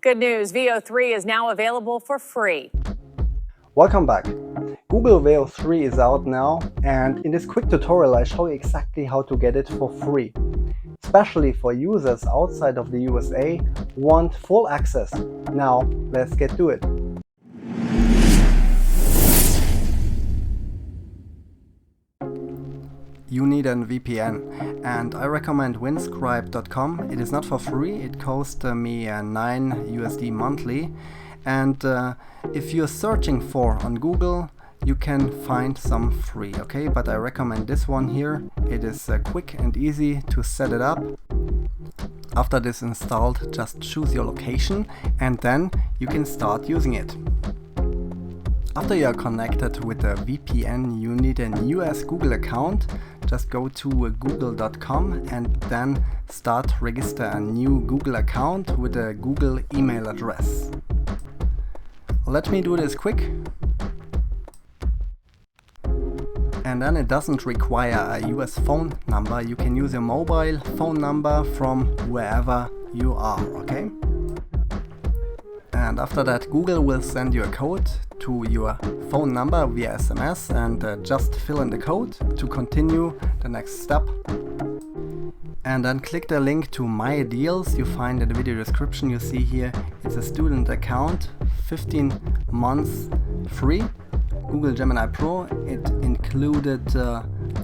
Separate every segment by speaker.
Speaker 1: Good news, VO3 is now available for free.
Speaker 2: Welcome back. Google VO3 is out now, and in this quick tutorial I show you exactly how to get it for free. Especially for users outside of the USA who want full access. Now let's get to it. You need a VPN, and I recommend winscribe.com. It is not for free, it cost me $9 USD monthly, and if you're searching for on Google you can find some free, okay? But I recommend this one here. It is quick and easy to set it up. After this installed, just choose your location and then you can start using it. After you are connected with a VPN, you need a US Google account. Just go to google.com and then start register a new Google account with a Google email address. Let me do this quick. And then it doesn't require a US phone number. You can use your mobile phone number from wherever you are, okay? And after that, Google will send you a code to your phone number via SMS, and just fill in the code to continue the next step. And then click the link to My Deals you find in the video description. You see here it's a student account, 15 months free. Google Gemini Pro, it included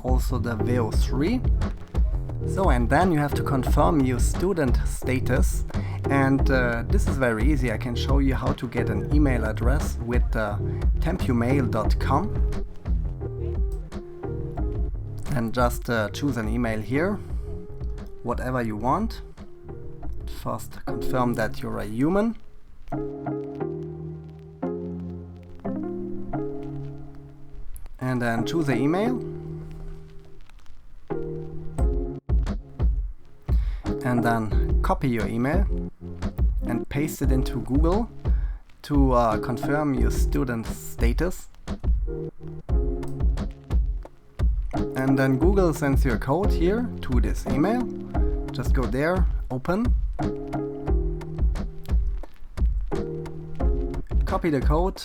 Speaker 2: also the VO3. So, and then you have to confirm your student status, and this is very easy. I can show you how to get an email address with tempumail.com, and just choose an email here, whatever you want. First confirm that you're a human. And then choose the email. And then copy your email and paste it into Google to confirm your student status. And then Google sends you a code here to this email. Just go there, open, copy the code,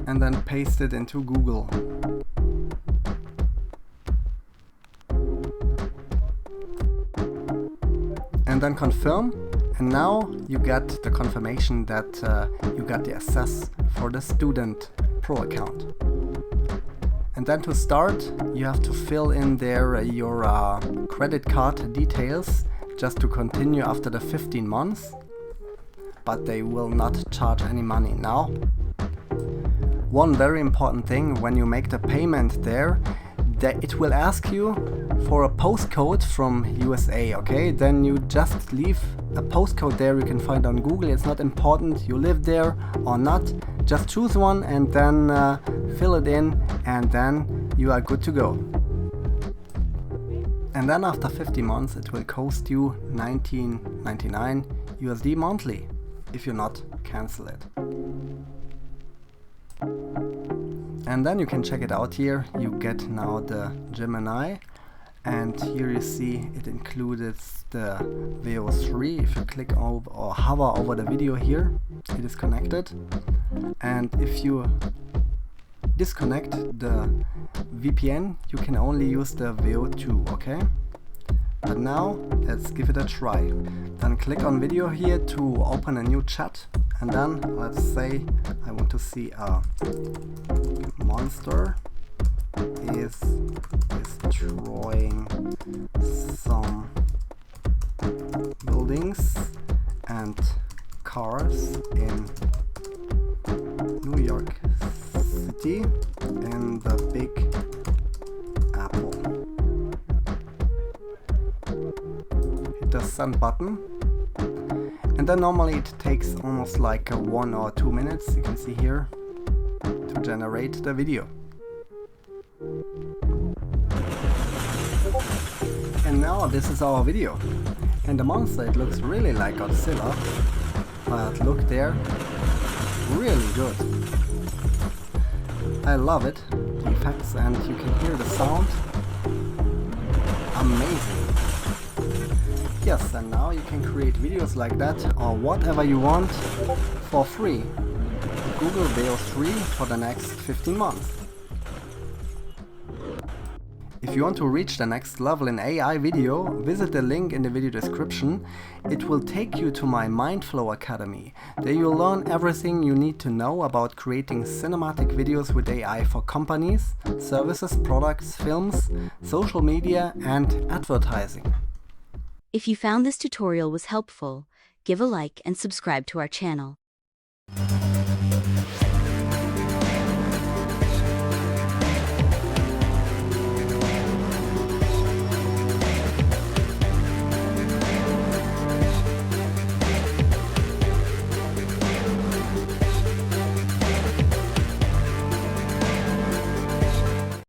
Speaker 2: and then paste it into Google. And then confirm, and now you get the confirmation that you got the access for the Student Pro account. And then to start, you have to fill in there your credit card details just to continue after the 15 months, but they will not charge any money now. One very important thing, when you make the payment there, that it will ask you for a postcode from USA, okay? Then you just leave a postcode there you can find on Google. It's not important you live there or not. Just choose one and then fill it in, and then you are good to go. And then after 50 months it will cost you $19.99 USD monthly if you not cancel it. And then you can check it out here. You get now the Gemini, and here you see it included the VO3. If you click over or hover over the video here, it is connected. And if you disconnect the VPN, you can only use the VO2, okay? But now let's give it a try. Then click on video here to open a new chat, and then let's say I want to see a monster is destroying some buildings and cars in New York City in the Big Apple. Hit the send button, and then normally it takes almost like 1 or 2 minutes, you can see here, to generate the video. And now this is our video, and the monster, it looks really like Godzilla, but look there, really good. I love it, the effects, and you can hear the sound, amazing. Yes, and now you can create videos like that or whatever you want for free. Google Veo 3 for the next 15 months. If you want to reach the next level in AI video, visit the link in the video description. It will take you to my Mindflow Academy. There you'll learn everything you need to know about creating cinematic videos with AI for companies, services, products, films, social media, and advertising.
Speaker 3: If you found this tutorial was helpful, give a like and subscribe to our channel.